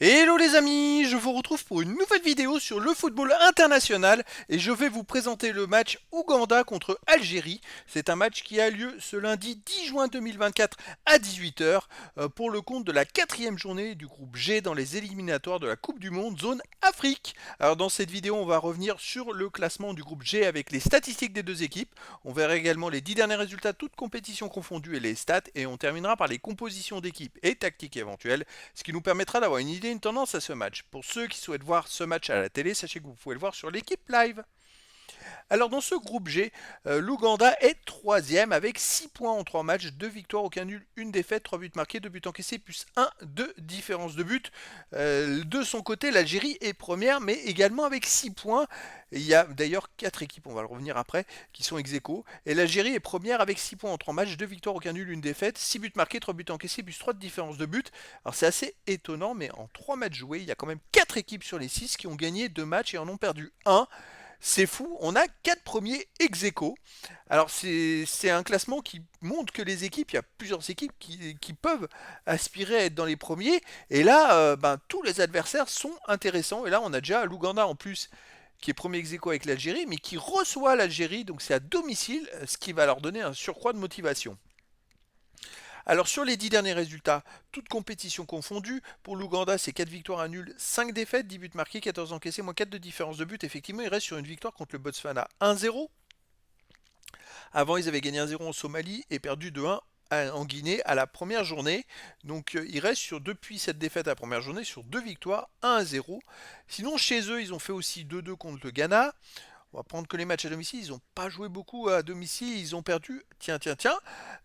Hello les amis, je vous retrouve pour une nouvelle vidéo sur le football international et je vais vous présenter le match Ouganda contre Algérie. C'est un match qui a lieu ce lundi 10 juin 2024 à 18 h pour le compte de la quatrième journée du groupe G dans les éliminatoires de la Coupe du Monde zone Afrique. Alors dans cette vidéo on va revenir sur le classement du groupe G avec les statistiques des deux équipes. On verra également les 10 derniers résultats toutes compétitions confondues et les stats et on terminera par les compositions d'équipes et tactiques éventuelles, ce qui nous permettra d'avoir une idée, une tendance à ce match. Pour ceux qui souhaitent voir ce match à la télé, sachez que vous pouvez le voir sur l'équipe live. Alors dans ce groupe G, l'Ouganda est troisième avec 6 points en 3 matchs, 2 victoires, aucun nul, une défaite, 3 buts marqués, 2 buts encaissés, plus 1 de différence de but. De son côté, l'Algérie est première, mais également avec 6 points. Il y a d'ailleurs 4 équipes, on va le revenir après, qui sont ex aequo. Et l'Algérie est première avec 6 points en 3 matchs, 2 victoires, aucun nul, une défaite, 6 buts marqués, 3 buts encaissés, plus 3 de différence de but. Alors c'est assez étonnant, mais en 3 matchs joués, il y a quand même 4 équipes sur les 6 qui ont gagné 2 matchs et en ont perdu 1. C'est fou, on a 4 premiers ex aequo. Alors c'est un classement qui montre que les équipes, il y a plusieurs équipes qui peuvent aspirer à être dans les premiers. Et là, tous les adversaires sont intéressants. Et là, on a déjà l'Ouganda en plus, qui est premier ex aequo avec l'Algérie, mais qui reçoit l'Algérie, donc c'est à domicile, ce qui va leur donner un surcroît de motivation. Alors sur les 10 derniers résultats, toutes compétitions confondues, pour l'Ouganda c'est 4 victoires, 1 nul, 5 défaites, 10 buts marqués, 14 encaissés, moins 4 de différence de but. Effectivement, il reste sur une victoire contre le Botswana 1-0. Avant, ils avaient gagné 1-0 en Somalie et perdu 2-1 en Guinée à la première journée. Donc il reste sur, depuis cette défaite à la première journée, sur 2 victoires, 1-0. Sinon, chez eux, ils ont fait aussi 2-2 contre le Ghana. On va prendre que les matchs à domicile, ils n'ont pas joué beaucoup à domicile, ils ont perdu,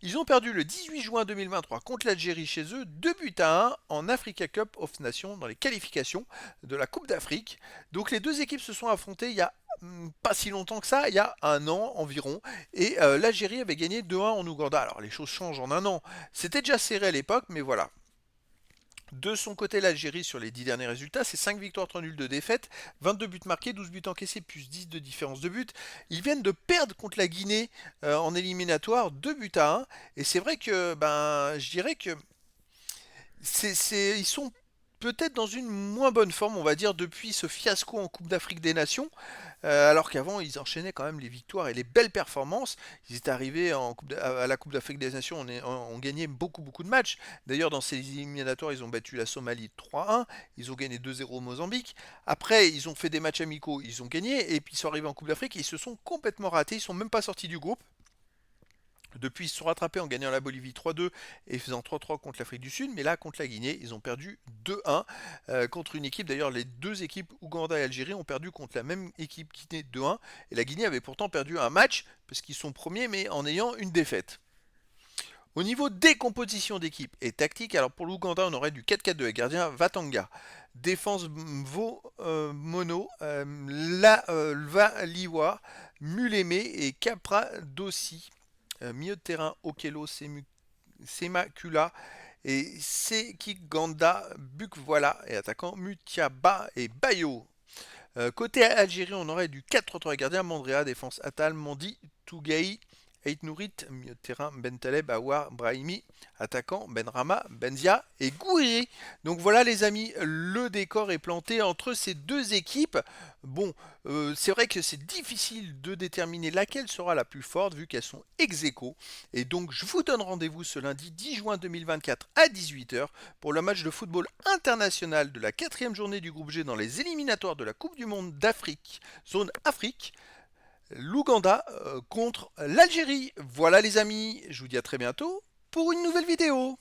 ils ont perdu le 18 juin 2023 contre l'Algérie chez eux, 2 buts à 1 en Africa Cup of Nations dans les qualifications de la Coupe d'Afrique. Donc les deux équipes se sont affrontées il y a pas si longtemps que ça, il y a un an environ, et l'Algérie avait gagné 2-1 en Ouganda. Alors les choses changent en un an, c'était déjà serré à l'époque, mais voilà. De son côté, l'Algérie, sur les 10 derniers résultats, c'est 5 victoires, 3 nuls, de défaites, 22 buts marqués, 12 buts encaissés, plus 10 de différence de but. Ils viennent de perdre contre la Guinée en éliminatoire, 2 buts à 1. Et c'est vrai que, je dirais que ils sont peut-être dans une moins bonne forme, on va dire, depuis ce fiasco en Coupe d'Afrique des Nations, alors qu'avant ils enchaînaient quand même les victoires et les belles performances. Ils étaient arrivés à la Coupe d'Afrique des Nations, on gagnait beaucoup de matchs. D'ailleurs, dans ces éliminatoires, ils ont battu la Somalie 3-1, ils ont gagné 2-0 au Mozambique. Après, ils ont fait des matchs amicaux, ils ont gagné, et puis ils sont arrivés en Coupe d'Afrique, et ils se sont complètement ratés, ils sont même pas sortis du groupe. Depuis, ils se sont rattrapés en gagnant la Bolivie 3-2 et faisant 3-3 contre l'Afrique du Sud. Mais là, contre la Guinée, ils ont perdu 2-1 contre une équipe. D'ailleurs, les deux équipes, Ouganda et Algérie, ont perdu contre la même équipe Guinée 2-1. Et la Guinée avait pourtant perdu un match, parce qu'ils sont premiers, mais en ayant une défaite. Au niveau des compositions d'équipe et tactique, alors pour l'Ouganda, on aurait du 4-4-2 avec gardien Vatanga. Défense Mono, Liwa, Muleme et Capra Dossi. Milieu de terrain, Okelo, Semakula et Sekiganda, Bukvola et attaquant Mutiaba et Bayo. Côté Algérie, on aurait du 4-3-3 gardien, Mandrea, défense Atal, Mandi, Tougaï, Ait Nourit, milieu de terrain, Bentaleb, Awar, Brahimi, attaquant, Benrama, Benzia et Gouiri. Donc voilà les amis, le décor est planté entre ces deux équipes. Bon, c'est vrai que c'est difficile de déterminer laquelle sera la plus forte vu qu'elles sont ex aequo. Et donc je vous donne rendez-vous ce lundi 10 juin 2024 à 18 h pour le match de football international de la quatrième journée du groupe G dans les éliminatoires de la Coupe du Monde d'Afrique, zone Afrique. L'Ouganda contre l'Algérie. Voilà les amis, je vous dis à très bientôt pour une nouvelle vidéo.